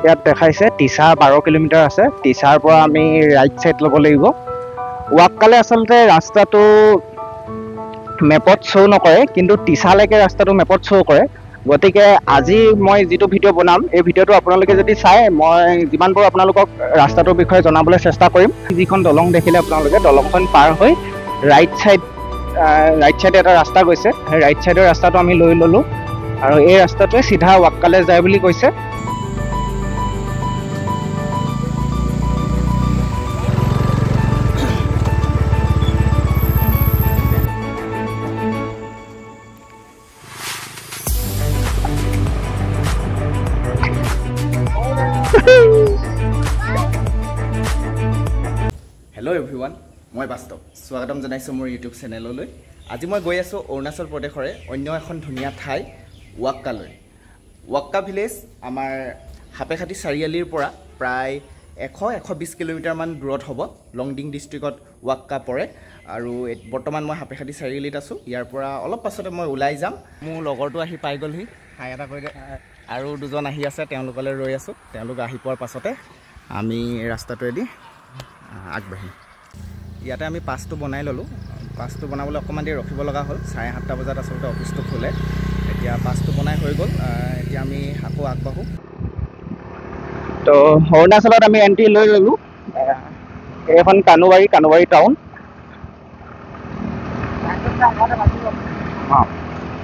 ইয়াত দেখাইছে টিছা 12 কিলোমিটাৰ আছে। টিছাৰ পৰা আমি ৰাইট সাইড ল'ব লাগিব। ৱাক্কালে আচলতে ৰাস্তাটো মেপত শ্ব' নকৰে, কিন্তু টিছালৈকে ৰাস্তাটো মেপত শ্ব' কৰে। গতিকে আজি মই যিটো ভিডিঅ' বনাম, এই ভিডিঅ'টো আপোনালোকে যদি চায়, মই যিমান পাৰোঁ আপোনালোকক ৰাস্তাটোৰ বিষয়ে জনাবলৈ চেষ্টা কৰিম। যিখন দলং দেখিলে আপোনালোকে, দলংখন পাৰ হৈ ৰাইট চাইডে এটা ৰাস্তা গৈছে। সেই ৰাইট চাইডৰ ৰাস্তাটো আমি লৈ ল'লোঁ আৰু এই ৰাস্তাটোৱে চিধা ৱাক্কালে যায় বুলি কৈছে। হেল্ল' এভৰিৱান, মই বাস্তৱ স্বাগতম জনাইছোঁ মোৰ ইউটিউব চেনেললৈ। আজি মই গৈ আছোঁ অৰুণাচল প্ৰদেশৰে অন্য এখন ধুনীয়া ঠাই ৱাক্কালৈ। ৱাক্কা ভিলেজ আমাৰ সাপেখাতি চাৰিআলিৰ পৰা প্ৰায় 100-120 কিলোমিটাৰমান দূৰত হ'ব। লংডিং ডিষ্ট্ৰিক্টত ৱাক্কা পৰে আৰু বৰ্তমান মই সাপেখাতি চাৰিআলিত আছোঁ। ইয়াৰ পৰা অলপ পাছতে মই ওলাই যাম। মোৰ লগৰটো আহি পাই গ'লহি, হাই এটা কৰি আৰু দুজন আহি আছে, তেওঁলোকলৈ ৰৈ আছোঁ। তেওঁলোক আহি পোৱাৰ পাছতে আমি ৰাস্তাটোৱেদি আগবাঢ়িম। ইয়াতে আমি পাছটো বনাই ল'লোঁ। পাছটো বনাবলৈ অকণমান দেৰি ৰখিব লগা হ'ল। 7:30 বজাত আচলতে অফিচটো খোলে। এতিয়া পাছটো বনাই হৈ গ'ল। এতিয়া আমি আকৌ আগবাঢ়োঁ। তো অৰুণাচলত আমি এণ্ট্ৰি লৈ ল'লোঁ। এইখন কানুবাৰী টাউন।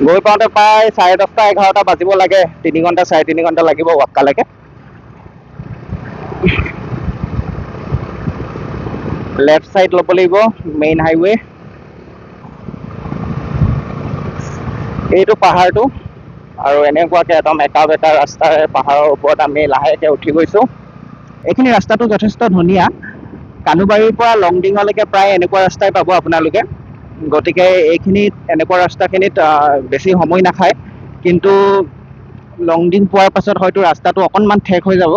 গৈ পাওঁতে প্ৰায় 10:30-11:00 বাজিব লাগে। 3 ঘণ্টা 3.5 ঘণ্টা লাগিব ৱাক্কালৈকে। লেফ্ট সাইড ল'ব লাগিব, মেইন হাইৱে। এইটো পাহাৰটো আৰু এনেকুৱাকৈ এটা মেকা বেকা ৰাস্তাৰে পাহাৰৰ ওপৰত আমি লাহেকৈ উঠি গৈছোঁ। এইখিনি ৰাস্তাটো যথেষ্ট ধুনীয়া। কানুবাৰীৰ পৰা লংডিঙলৈকে প্ৰায় এনেকুৱা ৰাস্তাই পাব আপোনালোকে। গতিকে এইখিনিত এনেকুৱা ৰাস্তাখিনিত বেছি সময় নাখায়, কিন্তু লংডিং পোৱাৰ পাছত হয়তো ৰাস্তাটো অকণমান ঠেক হৈ যাব।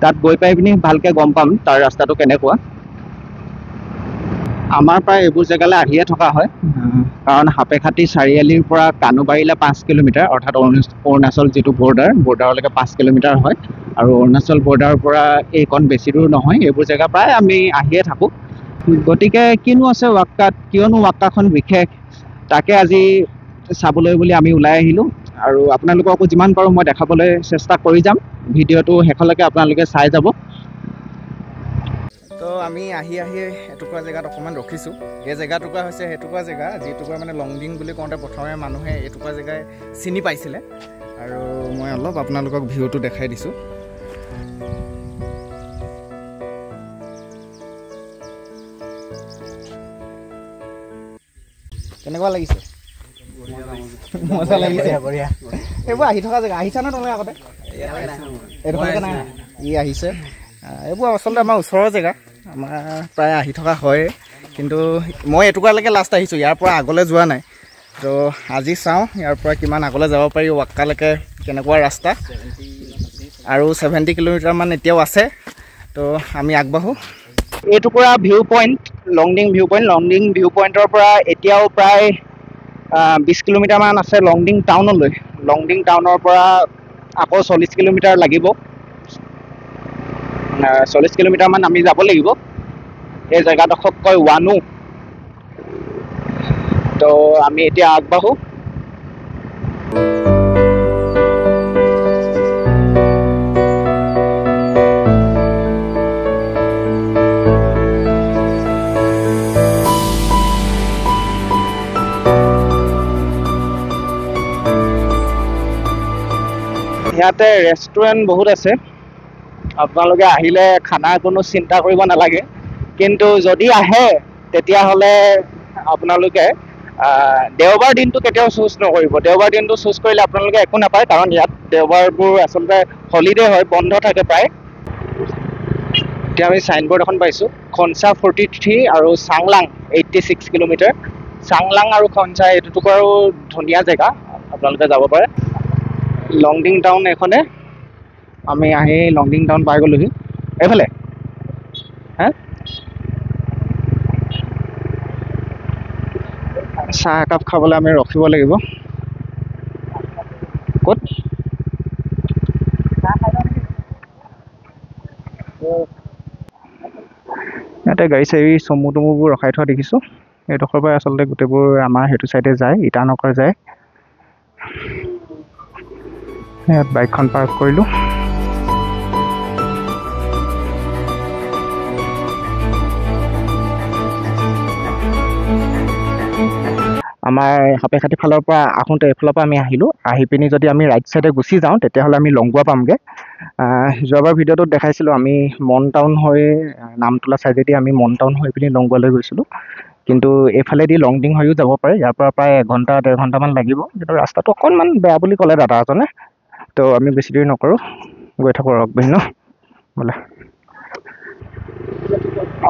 তাত গৈ পাই পিনি ভালকৈ গম পাম তাৰ ৰাস্তাটো কেনেকুৱা। আমাৰ প্ৰায় এইবোৰ জেগালৈ আহিয়ে থকা হয়, কাৰণ সাপেখাতি চাৰিআলিৰ পৰা কানুবাৰীলৈ 5 কিলোমিটাৰ, অৰ্থাৎ অৰুণাচল যিটো বৰ্ডাৰলৈকে 5 কিলোমিটাৰ হয়। আৰু অৰুণাচল বৰ্ডাৰৰ পৰা এইকণ বেছি দূৰ নহয়। এইবোৰ জেগা প্ৰায় আমি আহিয়ে থাকোঁ। গতিকে কিনো আছে ৱাক্কাত, কিয়নো ৱাক্কাখন বিশেষ, তাকে আজি চাবলৈ বুলি আমি ওলাই আহিলোঁ। আৰু আপোনালোককো যিমান পাৰোঁ মই দেখাবলৈ চেষ্টা কৰি যাম। ভিডিঅ'টো শেষলৈকে আপোনালোকে চাই যাব। তো আমি আহি এটুকুৰা জেগাত অকণমান ৰখিছোঁ। এই জেগাটুকুৰা হৈছে সেইটুকুৰা জেগা যিটুকুৰা মানে লংডিং বুলি কওঁতে প্ৰথমে মানুহে এইটুকুৰা জেগাই চিনি পাইছিলে। আৰু মই অলপ আপোনালোকক ভিউটো দেখাই দিছোঁ। কেনেকুৱা লাগিছে? মজা লাগিছে, বঢ়িয়া। এইবোৰ আহি থকা জেগা আহিছা নে তোমালোকে আগতে? এইডোখৰলৈকে নাই, ই আহিছে। এইবোৰ আচলতে আমাৰ ওচৰৰ জেগা, আমাৰ প্ৰায় আহি থকা হয়। কিন্তু মই এটুকুৰালৈকে লাষ্ট আহিছোঁ, ইয়াৰ পৰা আগলৈ যোৱা নাই। তো আজি চাওঁ ইয়াৰ পৰা কিমান আগলৈ যাব পাৰি, ৱাক্কালৈকে কেনেকুৱা ৰাস্তা। আৰু 70 কিলোমিটাৰমান এতিয়াও আছে। তো আমি আগবাঢ়োঁ। এইটুকুৰা ভিউ পইণ্ট, লংডিং ভিউ পইণ্টৰ পৰা এতিয়াও প্ৰায় 20 কিলোমিটাৰমান আছে লংডিং টাউনলৈ। লংডিং টাউনৰ পৰা আকৌ 40 কিলোমিটাৰ লাগিব। 40 কিলোমিটাৰমান আমি যাব লাগিব। এই জেগাডোখৰক কয় ৱানু। তো আমি এতিয়া আগবাঢ়োঁ। ইয়াতে ৰেষ্টুৰেণ্ট বহুত আছে। আপোনালোকে আহিলে খানাৰ কোনো চিন্তা কৰিব নালাগে, কিন্তু যদি আহে তেতিয়াহ'লে আপোনালোকে দেওবাৰ দিনটো কেতিয়াও চুজ নকৰিব। দেওবাৰ দিনটো চুজ কৰিলে আপোনালোকে একো নাপায়, কাৰণ ইয়াত দেওবাৰবোৰ আচলতে হলিডে হয়, বন্ধ থাকে প্ৰায়। এতিয়া আমি চাইনবোৰ্ড এখন পাইছোঁ, খনচা 43 আৰু চাংলাং 86 কিলোমিটাৰ। চাংলাং আৰু খনচা এই দুটুকুৰাও ধুনীয়া জেগা, আপোনালোকে যাব পাৰে। লংডিং টাউন এইখনে, আমি আহি লংডিং টাউন পাই গ'লোহি। এইফালে চাহ একাপ খাবলৈ আমি ৰখিব লাগিব। ক'ত ইয়াতে গাড়ী চাড়ী চমু টমুবোৰ ৰখাই থোৱা দেখিছোঁ। এইডোখৰ পৰা আচলতে গোটেইবোৰ আমাৰ সেইটো চাইডে যায়, ইটানগৰ যায়। ইয়াত বাইকখন পাৰ্ক কৰিলোঁ। আমাৰ সাপেখাতি ফালৰ পৰা আহোঁতে এইফালৰ পৰা আমি আহিলোঁ। আহি পিনি যদি আমি ৰাইট চাইডে গুচি যাওঁ তেতিয়াহ'লে আমি লংগুৱা পামগৈ। যোৱাবাৰ ভিডিঅ'টোত দেখাইছিলোঁ আমি মন টাউন হৈ নামতোলা চাইডেদি আমি মন টাউন হৈ পিনি লংগুৱালৈ গৈছিলোঁ। কিন্তু এইফালেদি লংডিং হৈও যাব পাৰে। ইয়াৰ পৰা প্ৰায় 1-1.5 ঘণ্টামান লাগিব। কিন্তু ৰাস্তাটো অকণমান বেয়া বুলি ক'লে দাদা এজনে। তো আমি বেছি দেৰি নকৰোঁ, গৈ থাকোঁ ৰকবিহি ন বোলে।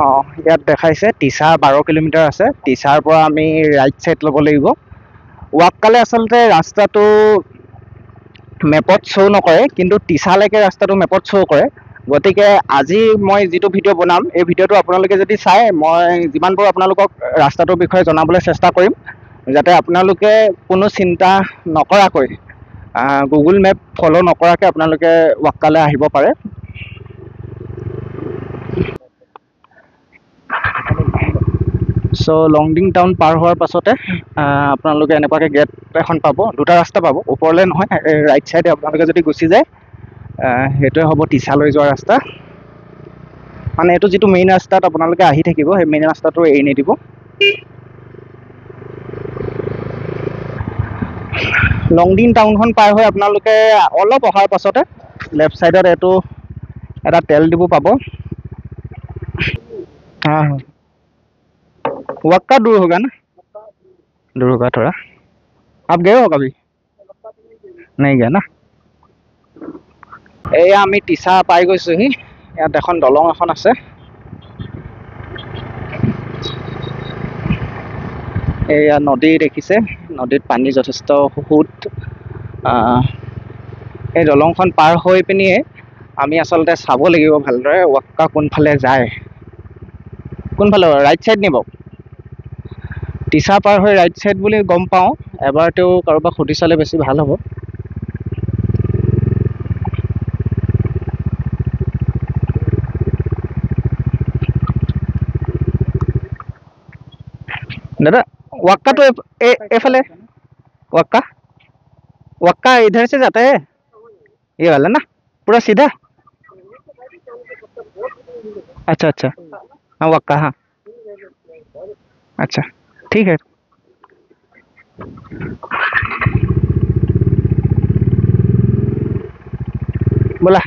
অঁ, ইয়াত দেখাইছে টিছা 12 কিলোমিটাৰ আছে। টিছাৰ পৰা আমি ৰাইট চাইড ল'ব লাগিব। ৱাক্কালে আচলতে ৰাস্তাটো মেপত শ্ব' নকৰে, কিন্তু টিছালৈকে ৰাস্তাটো মেপত শ্ব' কৰে। গতিকে আজি মই যিটো ভিডিঅ' বনাম, এই ভিডিঅ'টো আপোনালোকে যদি চাই, মই যিমান পাৰোঁ আপোনালোকক ৰাস্তাটোৰ বিষয়ে জনাবলৈ চেষ্টা কৰিম, যাতে আপোনালোকে কোনো চিন্তা নকৰাকৈ গুগল মেপ ফ'ল' নকৰাকৈ আপোনালোকে ৱাক্কালৈ আহিব পাৰে। চ' লংডিং টাউন পাৰ হোৱাৰ পাছতে আপোনালোকে এনেকুৱাকৈ গেট এখন পাব। দুটা ৰাস্তা পাব, ওপৰলৈ নহয়, ৰাইট চাইডে আপোনালোকে যদি গুচি যায় সেইটোৱে হ'ব টিছালৈ যোৱা ৰাস্তা। মানে এইটো যিটো মেইন ৰাস্তাত আপোনালোকে আহি থাকিব, সেই মেইন ৰাস্তাটো এৰি নিদিব। লংডিং টাউনখন পাৰ হৈ আপোনালোকে অলপ অহাৰ পাছতে লেফ্ট চাইডত এইটো এটা তেল ডিপু পাব। हाँ हाँ, वक्का दूर होगा ना? दूर होगा थोड़ा। आप गए हो कभी? नहीं गया ना? এয়া আমি টিছা পাই গৈছোহি। ইয়াত এখন দলং এখন আছে। এয়া নদী দেখিছে, নদীত পানী যথেষ্ট সোঁত। এই দলংখন পাৰ হৈ পিনিয়ে আমি আচলতে চাব লাগিব ভালদৰে ৱাক্কা কোনফালে যায়। কোনফালে ৰাইট চাইড নিব? টিছা পাৰ হৈ ৰাইট চাইড বুলি গম পাওঁ। এবাৰ তেওঁ কাৰোবাক সুধি চালে বেছি ভাল হ'ব। दादा वक्का तो एफाले वक्का वक्का इधर से जाता है, ये वाला ना पूरा सीधा? अच्छा अच्छा, हाँ वक्का, हाँ अच्छा ठीक है। बोला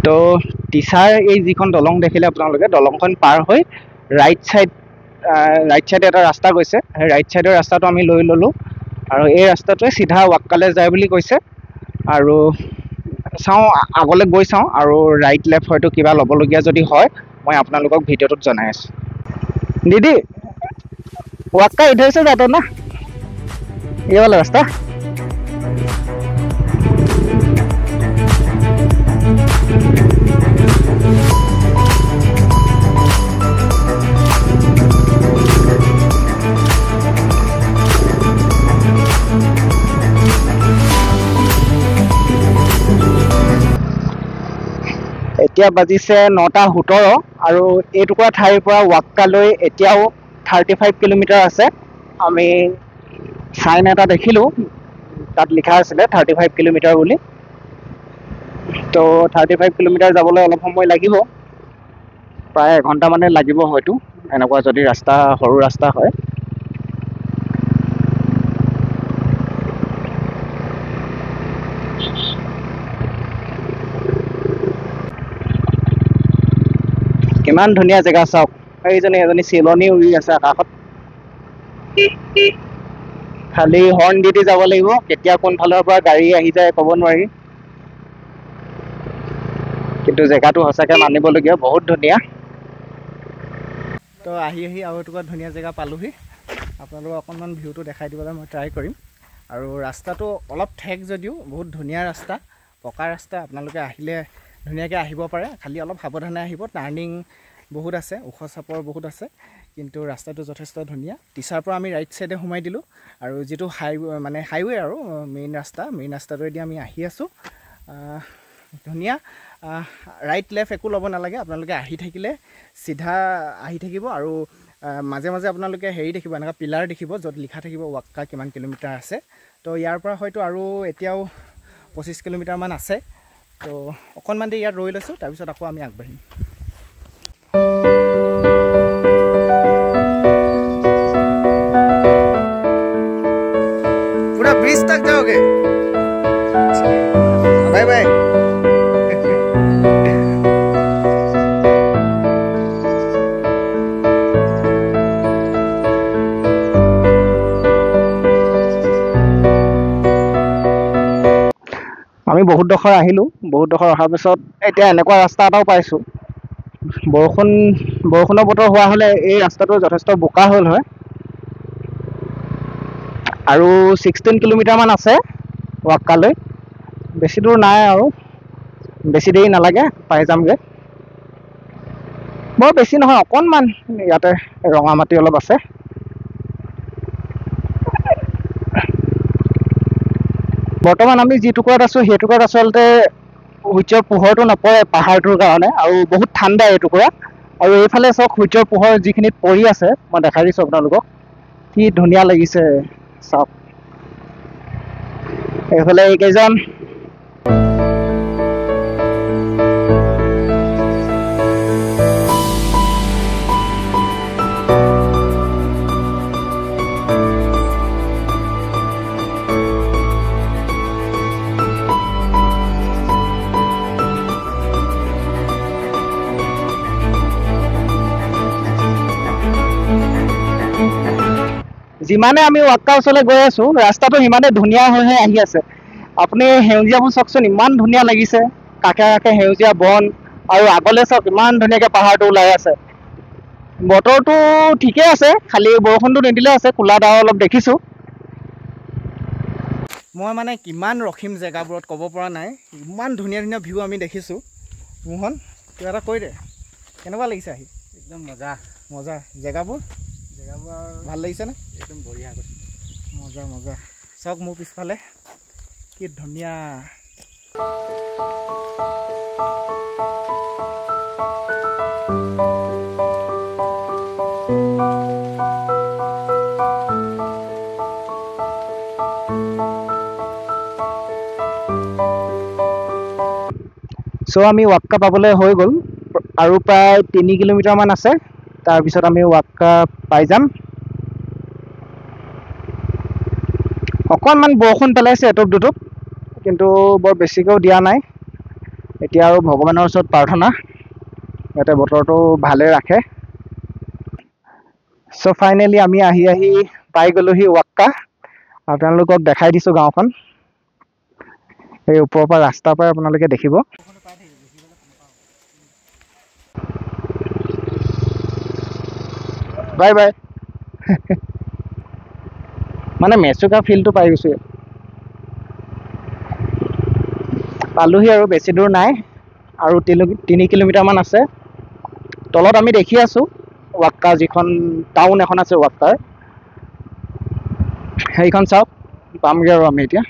তো টিছাৰ এই যিখন দলং দেখিলে আপোনালোকে, দলংখন পাৰ হৈ ৰাইট চাইডে এটা ৰাস্তা গৈছে। সেই ৰাইট চাইডৰ ৰাস্তাটো আমি লৈ ল'লোঁ আৰু এই ৰাস্তাটোৱে চিধা ৱাক্কালৈ যায় বুলি কৈছে। আৰু চাওঁ, আগলৈ গৈ চাওঁ, আৰু ৰাইট লেফ্ট হয়তো কিবা ল'বলগীয়া যদি হয় মই আপোনালোকক ভিডিঅ'টোত জনাই আছোঁ। दीदी वक्का इधर से जाता ना, ये वाला रास्ता? এতিয়া বাজিছে 9:17 আৰু এইটুকুৰা ঠাইৰ পৰা ৱাক্কালৈ এতিয়াও 35 কিলোমিটাৰ আছে। আমি চাইন এটা দেখিলোঁ, তাত লিখা আছিলে 35 কিলোমিটাৰ বুলি। তো 35 কিলোমিটাৰ যাবলৈ অলপ সময় লাগিব, প্ৰায় এঘণ্টামানে লাগিব হয়তো, এনেকুৱা যদি ৰাস্তা সৰু ৰাস্তা হয়। কিমান ধুনীয়া জেগা চাওক। এজনী চিলনি উৰি আছে আকাশত। খালি হৰ্ণ দি যাব লাগিব, কেতিয়া কোনফালৰ পৰা গাড়ী আহি যায় ক'ব নোৱাৰি। কিন্তু জেগাটো সঁচাকৈ মানিবলগীয়া, বহুত ধুনীয়া। তো আহি আৰু এটুকুৰা ধুনীয়া জেগা পালোহি। আপোনালোকক অকণমান ভিউটো দেখাই দিবলৈ মই ট্ৰাই কৰিম। আৰু ৰাস্তাটো অলপ ঠেক যদিও বহুত ধুনীয়া ৰাস্তা, পকা ৰাস্তা। আপোনালোকে আহিলে ধুনীয়াকৈ আহিব পাৰে, খালি অলপ সাৱধানে আহিব। টাৰ্ণিং বহুত আছে, ওখ চাপৰ বহুত আছে, কিন্তু ৰাস্তাটো যথেষ্ট ধুনীয়া। টিছাৰ পৰা আমি ৰাইট চাইডে সোমাই দিলোঁ, আৰু যিটো হাইৱে আৰু মেইন ৰাস্তাটোৱেদি আমি আহি আছোঁ। ধুনীয়া ৰাইট লেফ্ট একো ল'ব নালাগে আপোনালোকে আহি থাকিলে চিধা আহি থাকিব আৰু মাজে মাজে আপোনালোকে হেৰি দেখিব এনেকুৱা পিলাৰ দেখিব য'ত লিখা থাকিব ৱাক্কা কিমান কিলোমিটাৰ আছে তো ইয়াৰ পৰা হয়তো আৰু এতিয়াও 25 কিলোমিটাৰমান আছে তো অকণমান দেৰি ইয়াত ৰৈ লৈছোঁ তাৰপিছত আকৌ আমি আগবাঢ়িম पूरा ब्रिज तक जाओगे बाय बाय আমি বহুত ডখৰ আহিলোঁ বহুত ডখৰ অহাৰ পিছত এতিয়া এনেকুৱা ৰাস্তা এটাও পাইছোঁ বৰষুণৰ বতৰ হোৱা হ'লে এই ৰাস্তাটো যথেষ্ট বোকা হ'ল হয় আৰু 16 কিলোমিটাৰমান আছে ৱাক্কালৈ বেছি দূৰ নাই আৰু বেছি দেৰি নালাগে পাই যামগৈ বৰ বেছি নহয় অকণমান ইয়াতে ৰঙা মাটি অলপ আছে বৰ্তমান আমি যি টুকুৰাত আছোঁ সেই টুকুৰাত আচলতে সূৰ্যৰ পোহৰটো নপৰে পাহাৰটোৰ কাৰণে আৰু বহুত ঠাণ্ডা এই টুকুৰা আৰু এইফালে চাওক সূৰ্যৰ পোহৰ যিখিনিত পৰি আছে মই দেখাই দিছোঁ আপোনালোকক কি ধুনীয়া লাগিছে চাওক এইফালে এইকেইজন যিমানে আমি ৱাক্কা ওচৰলৈ গৈ আছোঁ ৰাস্তাটো সিমানে ধুনীয়া হৈহে আহি আছে আপুনি সেউজীয়াবোৰ চাওকচোন ইমান ধুনীয়া লাগিছে কাষে কাষে সেউজীয়া বন আৰু আগলৈ চাওক ইমান ধুনীয়াকৈ পাহাৰটো ওলাই আছে বতৰটো ঠিকে আছে খালি বৰষুণটো নিদিলে আছে কোলা ডাৱৰ অলপ দেখিছোঁ মই মানে কিমান ৰখিম জেগাবোৰত ক'ব পৰা নাই ইমান ধুনীয়া ধুনীয়া ভিউ আমি দেখিছোঁ মোহন কিবা এটা কৈ দে কেনেকুৱা লাগিছে আহি একদম মজা মজা জেগাবোৰ ভাল লাগিছেনে একদম বঢ়িয়া মজা মজা চাওক মোৰ পিছফালে কি ধুনীয়া চ' আমি ৱাক্কা পাবলৈ হৈ গ'ল আৰু প্ৰায় 3 কিলোমিটাৰমান আছে তাৰপিছত আমি ৱাক্কা পাই যাম অকণমান বৰষুণ পেলাইছে এটুপ দুটুপ কিন্তু বৰ বেছিকৈও দিয়া নাই এতিয়া আৰু ভগৱানৰ ওচৰত প্ৰাৰ্থনা যাতে বতৰটো ভালে ৰাখে চ' ফাইনেলি আমি আহি পাই গ'লোহি ৱাক্কা আপোনালোকক দেখাই দিছোঁ গাঁওখন এই ওপৰৰ পৰা ৰাস্তাৰ পৰা আপোনালোকে দেখিব বাই বাই মানে মেচুকা ফিল্ডটো পাই গৈছোঁ পালোহি আৰু বেছি দূৰ নাই আৰু 3 কিলোমিটাৰমান আছে তলত আমি দেখি আছোঁ ৱাক্কা যিখন টাউন এখন আছে ৱাক্কাৰ সেইখন চাওক পামগৈ আৰু আমি এতিয়া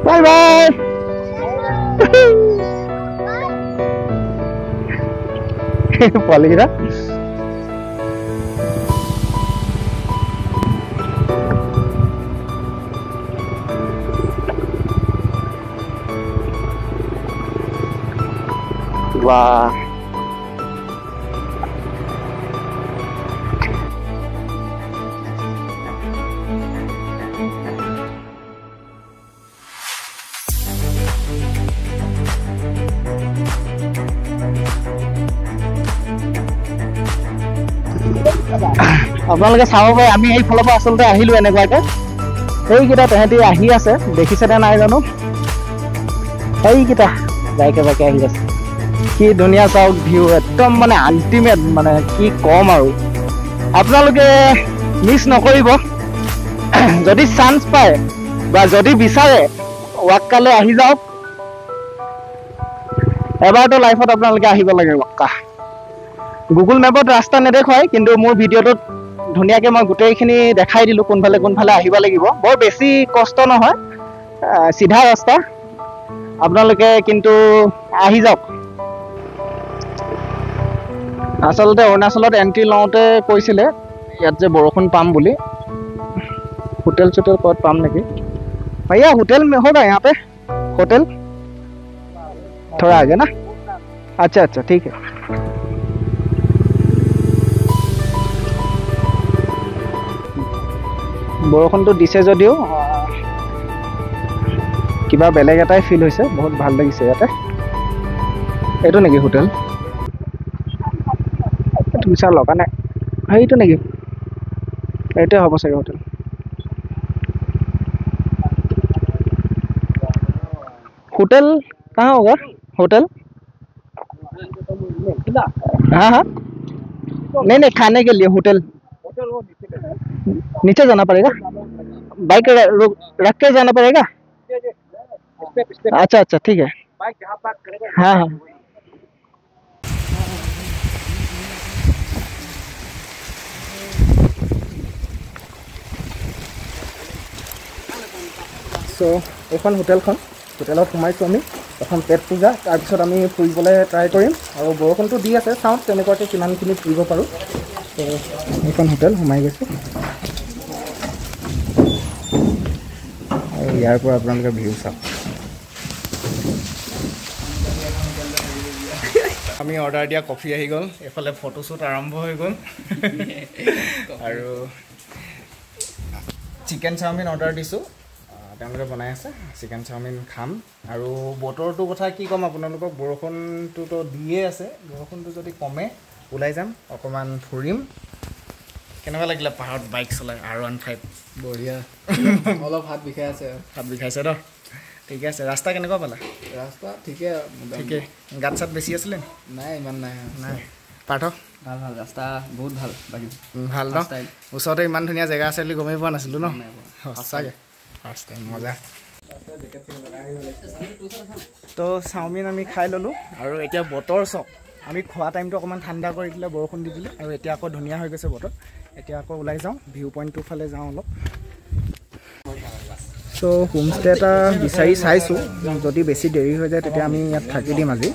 Bye bye. Boleh kita? Wah. আপোনালোকে চাব পাৰে আমি এইফালৰ পৰা আচলতে আহিলোঁ এনেকুৱাকৈ সেইকেইটা তেহেঁতি আহি আছে দেখিছেনে নাই জানো সেইকেইটা বাইকে বাইকে আহি আছে কি ধুনীয়া চাওক ভিউ একদম মানে আল্টিমেট মানে কি ক'ম আৰু আপোনালোকে মিছ নকৰিব যদি চান্স পায় বা যদি বিচাৰে ৱাক্কালৈ আহি যাওক এবাৰতো লাইফত আপোনালোকে আহিব লাগে ৱাক্কা গুগল মেপত ৰাস্তা নেদেখুৱাই কিন্তু মোৰ ভিডিঅ'টোত ধুনীয়াকৈ মই গোটেইখিনি দেখাই দিলোঁ কোনফালে আহিব লাগিব বৰ বেছি কষ্ট নহয় চিধা ৰাস্তা আপোনালোকে কিন্তু আহি যাওক আচলতে অৰুণাচলত এণ্ট্ৰি লওঁতে কৈছিলে ইয়াত যে বৰষুণ পাম বুলি হোটেল চোটেল ক'ত পাম নেকি भैया होटल में होगा यहाँ पे होटल थोड़ा आगे ना अच्छा अच्छा ठीक है বৰষুণটো দিছে যদিও কিবা বেলেগ এটাই ফিল হৈছে বহুত ভাল লাগিছে ইয়াতে এইটো নেকি হোটেল বিচাৰ লগা নাই সেইটো নেকি এইটোৱে হ'ব চাগে হোটেল होटल कहाँ होगा होटल हाँ हाँ नहीं नहीं खाने के लिए होटल नीचे जाना पड़ेगा बाइक रख के जाना पड़ेगा अच्छा अच्छा ठीक है हाँ हाँ सो এখন হোটেলখন হোটেলত সোমাইছোঁ আমি এখন পেট পূজা তাৰপিছত আমি ফুৰিবলৈ ট্ৰাই কৰিম আৰু বৰষুণটো দি আছে চাওঁ তেনেকুৱাকৈ কিমানখিনি ফুৰিব পাৰোঁ তো এইখন হোটেল সোমাই গৈছোঁ আৰু ইয়াৰ পৰা আপোনালোকে ভিউ চাওক আমি অৰ্ডাৰ দিয়া কফি আহি গ'ল এইফালে ফটোশ্বুট আৰম্ভ হৈ গ'ল আৰু চিকেন চাওমিন অৰ্ডাৰ দিছোঁ তেওঁলোকে বনাই আছে চিকেন চাওমিন খাম আৰু বতৰটোৰ কথা কি ক'ম আপোনালোকক বৰষুণটোতো দিয়ে আছে বৰষুণটো যদি কমে ওলাই যাম অকণমান ফুৰিম কেনেকুৱা লাগিলে পাহাৰত বাইক চলাই R15 বঢ়িয়া অলপ হাত বিষাইছে ন ঠিকে আছে ৰাস্তা কেনেকুৱা পালা ৰাস্তা ঠিকে গাত চাত বেছি আছিলে নাই ইমান নাই পাৰ্থ ভাল ৰাস্তা বহুত ভাল বাকী ভাল ন ওচৰতে ইমান ধুনীয়া জেগা আছে বুলি গমেই পোৱা নাছিলোঁ ন সঁচাকৈ ফাৰ্ষ্ট টাইম মজা তো চাওমিন আমি খাই ল'লোঁ আৰু এতিয়া বতৰ চাওক আমি খোৱা টাইমটো অকণমান ঠাণ্ডা কৰি দিলে বৰষুণ দি দিলে আৰু এতিয়া আকৌ ধুনীয়া হৈ গৈছে বতৰ এতিয়া আকৌ ওলাই যাওঁ ভিউ পইণ্টটোৰ ফালে যাওঁ অলপ চ' হোমষ্টে এটা বিচাৰি চাইছোঁ যদি বেছি দেৰি হৈ যায় তেতিয়া আমি ইয়াত থাকি দিম আজি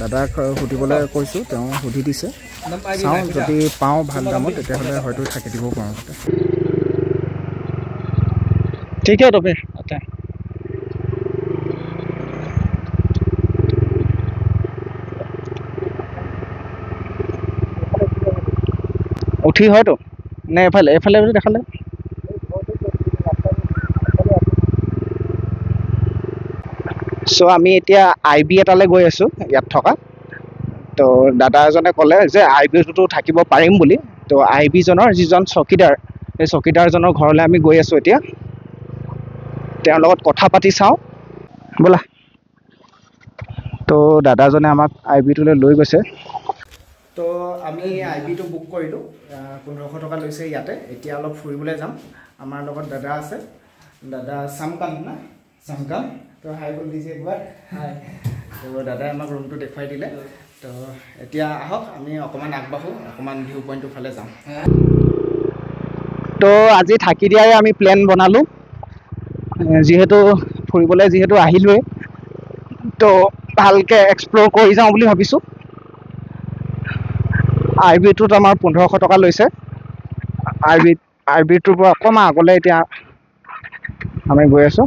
দাদাক সুধিবলৈ কৈছোঁ তেওঁ সুধি দিছে চাওঁ যদি পাওঁ ভাল দামত তেতিয়াহ'লে হয়তো থাকি দিব পাৰোঁ ठीक है तो फिर आते हैं उठी है तो नहीं एफाले देखा ले सो आमी एतिया IB एटाले गई आसो यात थका तो दादा एजने कले जे IB तो থাকিব পাৰিম বুলি तो IB জনৰ যিজন চকীদাৰ এই চকীদাৰ জনৰ ঘৰলৈ আমি গৈ আছো এতিয়া তেওঁৰ লগত কথা পাতি চাওঁ বলা তো দাদাজনে আমাক IB-টোলৈ লৈ গৈছে তো আমি IB-টো বুক কৰিলোঁ 1500 টকা লৈছে ইয়াতে এতিয়া অলপ ফুৰিবলৈ যাম আমাৰ লগত দাদা আছে দাদা সামকাম না সামকাম তো হাই বল দিছে একবাৰ হাই তো দাদাই আমাক ৰুমটো দেখুৱাই দিলে তো এতিয়া আহক আমি অকণমান আগবাঢ়ো অকণমান ভিউ পইণ্টৰ ফালে যাম তো আজি থাকি দিয়াই আমি প্লেন বনালোঁ যিহেতু ফুৰিবলৈ যিহেতু আহিলোৱে তো ভালকৈ এক্সপ্ল'ৰ কৰি যাওঁ বুলি ভাবিছোঁ IB-টোত আমাৰ 1500 টকা লৈছে IB-টোৰ পৰা অকণমান আগলৈ এতিয়া আমি গৈ আছোঁ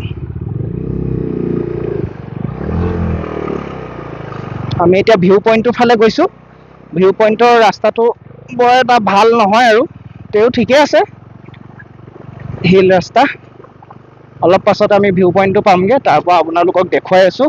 আমি এতিয়া ভিউ পইণ্টটোৰ ফালে গৈছোঁ ভিউ পইণ্টৰ ৰাস্তাটো বৰ এটা ভাল নহয় আৰু তেও ঠিকে আছে হিল ৰাস্তা অলপ পাছত আমি ভিউ পইণ্টটো পামগৈ তাৰ পৰা আপোনালোকক দেখুৱাই আছোঁ